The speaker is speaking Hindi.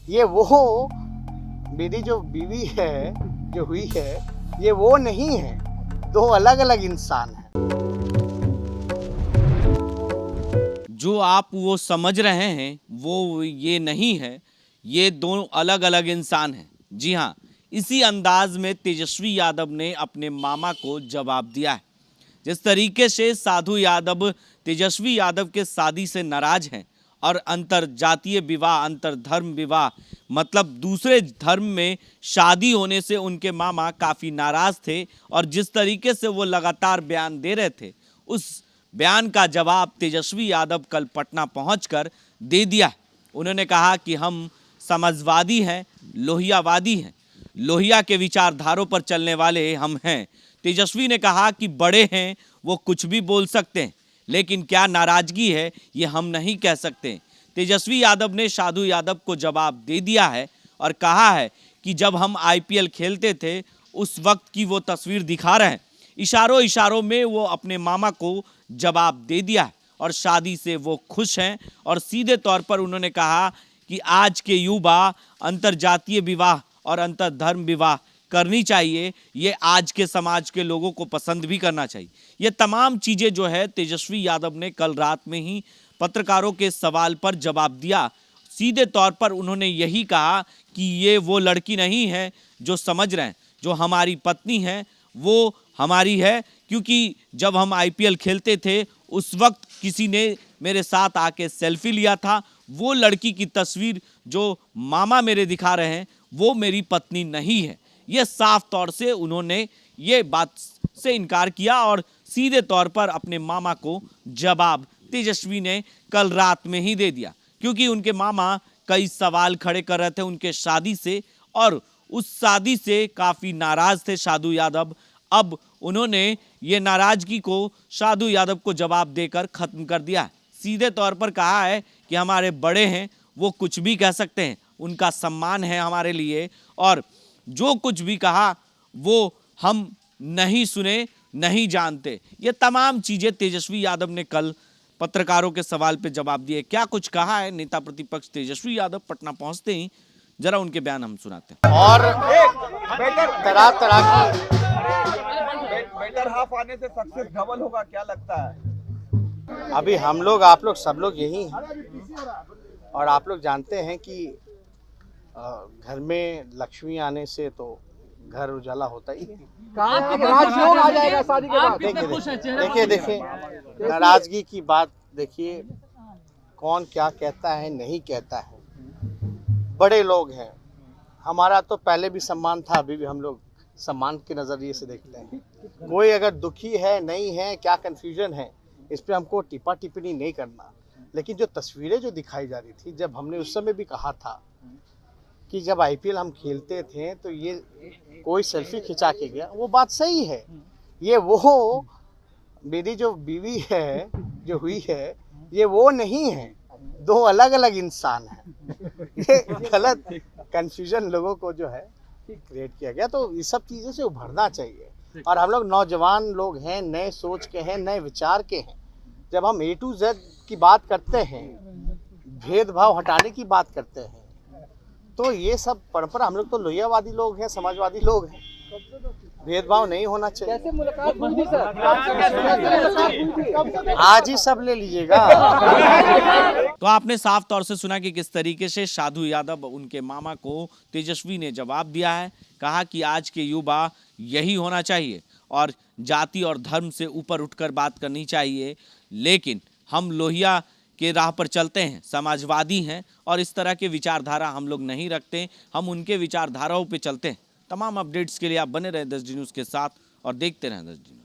ये वो मेरी जो बीवी है, जो हुई है, ये वो नहीं है। दो अलग अलग इंसान हैं। जो आप वो समझ रहे हैं वो ये नहीं है, ये दो अलग अलग इंसान हैं। जी हाँ, इसी अंदाज में तेजस्वी यादव ने अपने मामा को जवाब दिया है। जिस तरीके से साधु यादव तेजस्वी यादव के शादी से नाराज हैं और अंतर जातीय विवाह, अंतर धर्म विवाह मतलब दूसरे धर्म में शादी होने से उनके मामा काफ़ी नाराज थे और जिस तरीके से वो लगातार बयान दे रहे थे, उस बयान का जवाब तेजस्वी यादव कल पटना पहुंचकर दे दिया। उन्होंने कहा कि हम समाजवादी हैं, लोहियावादी हैं, लोहिया के विचारधारों पर चलने वाले हम हैं। तेजस्वी ने कहा कि बड़े हैं, वो कुछ भी बोल सकते हैं, लेकिन क्या नाराजगी है ये हम नहीं कह सकते। तेजस्वी यादव ने साधु यादव को जवाब दे दिया है और कहा है कि जब हम आईपीएल खेलते थे उस वक्त की वो तस्वीर दिखा रहे हैं। इशारों इशारों में वो अपने मामा को जवाब दे दिया है और शादी से वो खुश हैं और सीधे तौर पर उन्होंने कहा कि आज के युवा अंतरजातीय विवाह और अंतर धर्म विवाह करनी चाहिए, ये आज के समाज के लोगों को पसंद भी करना चाहिए। ये तमाम चीज़ें जो है तेजस्वी यादव ने कल रात में ही पत्रकारों के सवाल पर जवाब दिया। सीधे तौर पर उन्होंने यही कहा कि ये वो लड़की नहीं है जो समझ रहे हैं, जो हमारी पत्नी है वो हमारी है, क्योंकि जब हम आईपीएल खेलते थे उस वक्त किसी ने मेरे साथ आके सेल्फी लिया था। वो लड़की की तस्वीर जो मामा मेरे दिखा रहे हैं वो मेरी पत्नी नहीं है। ये साफ तौर से उन्होंने ये बात से इनकार किया और सीधे तौर पर अपने मामा को जवाब तेजस्वी ने कल रात में ही दे दिया, क्योंकि उनके मामा कई सवाल खड़े कर रहे थे उनके शादी से और उस शादी से काफ़ी नाराज थे साधु यादव। अब उन्होंने ये नाराजगी को साधु यादव को जवाब देकर ख़त्म कर दिया। सीधे तौर पर कहा है कि हमारे बड़े हैं, वो कुछ भी कह सकते हैं, उनका सम्मान है हमारे लिए और जो कुछ भी कहा वो हम नहीं सुने, नहीं जानते। ये तमाम चीज़ें तेजस्वी यादव ने कल पत्रकारों के सवाल पे जवाब दिए। क्या कुछ कहा है नेता प्रतिपक्ष तेजस्वी यादव पटना पहुंचते ही, जरा उनके बयान हम सुनाते हैं। और तरह तरह की बेटर हाफ आने से सक्सेस डबल होगा, क्या लगता है? अभी हम लोग, आप लोग, सब लोग यही हैं और आप लोग जानते हैं कि घर में लक्ष्मी आने से तो घर उजाला होता ही है। राजयोग आ जाएगा शादी के बाद। देखिए नाराजगी की बात देखिए, कौन क्या कहता है नहीं कहता है। बड़े लोग हैं, हमारा तो पहले भी सम्मान था, अभी भी हम लोग सम्मान के नज़रिए से देखते हैं। कोई अगर दुखी है, नहीं है, क्या कन्फ्यूजन है, इस पर हमको टिप्पा टिप्पणी नहीं करना। लेकिन जो तस्वीरें जो दिखाई जा रही थी, जब हमने उस समय भी कहा था कि जब आईपीएल हम खेलते थे तो ये कोई सेल्फी खिंचा के गया, वो बात सही है। ये वो मेरी जो बीवी है, जो हुई है, ये वो नहीं है। दो अलग अलग इंसान हैं। ये गलत कन्फ्यूजन लोगों को जो है क्रिएट किया गया, तो इस सब चीज़ों से उभरना चाहिए। और हम लोग नौजवान लोग हैं, नए सोच के हैं, नए विचार के हैं। जब हम A to Z की बात करते हैं, भेदभाव हटाने की बात करते हैं, तो ये सब परंपरा, हम लोग तो लोहियावादी लोग हैं, समाजवादी लोग हैं, भेदभाव नहीं होना चाहिए। कैसे मुलाकात हुई थी सर? आज ही सब ले लीजिएगा। तो आपने साफ तौर से सुना कि किस तरीके से साधु यादव उनके मामा को तेजस्वी ने जवाब दिया है। कहा कि आज के युवा यही होना चाहिए और जाति और धर्म से ऊपर उठकर बात करनी चाहिए, लेकिन हम लोहिया के राह पर चलते हैं, समाजवादी हैं और इस तरह के विचारधारा हम लोग नहीं रखते, हम उनके विचारधाराओं पे चलते हैं। तमाम अपडेट्स के लिए आप बने रहें 10D न्यूज़ के साथ और देखते रहें 10D न्यूज़।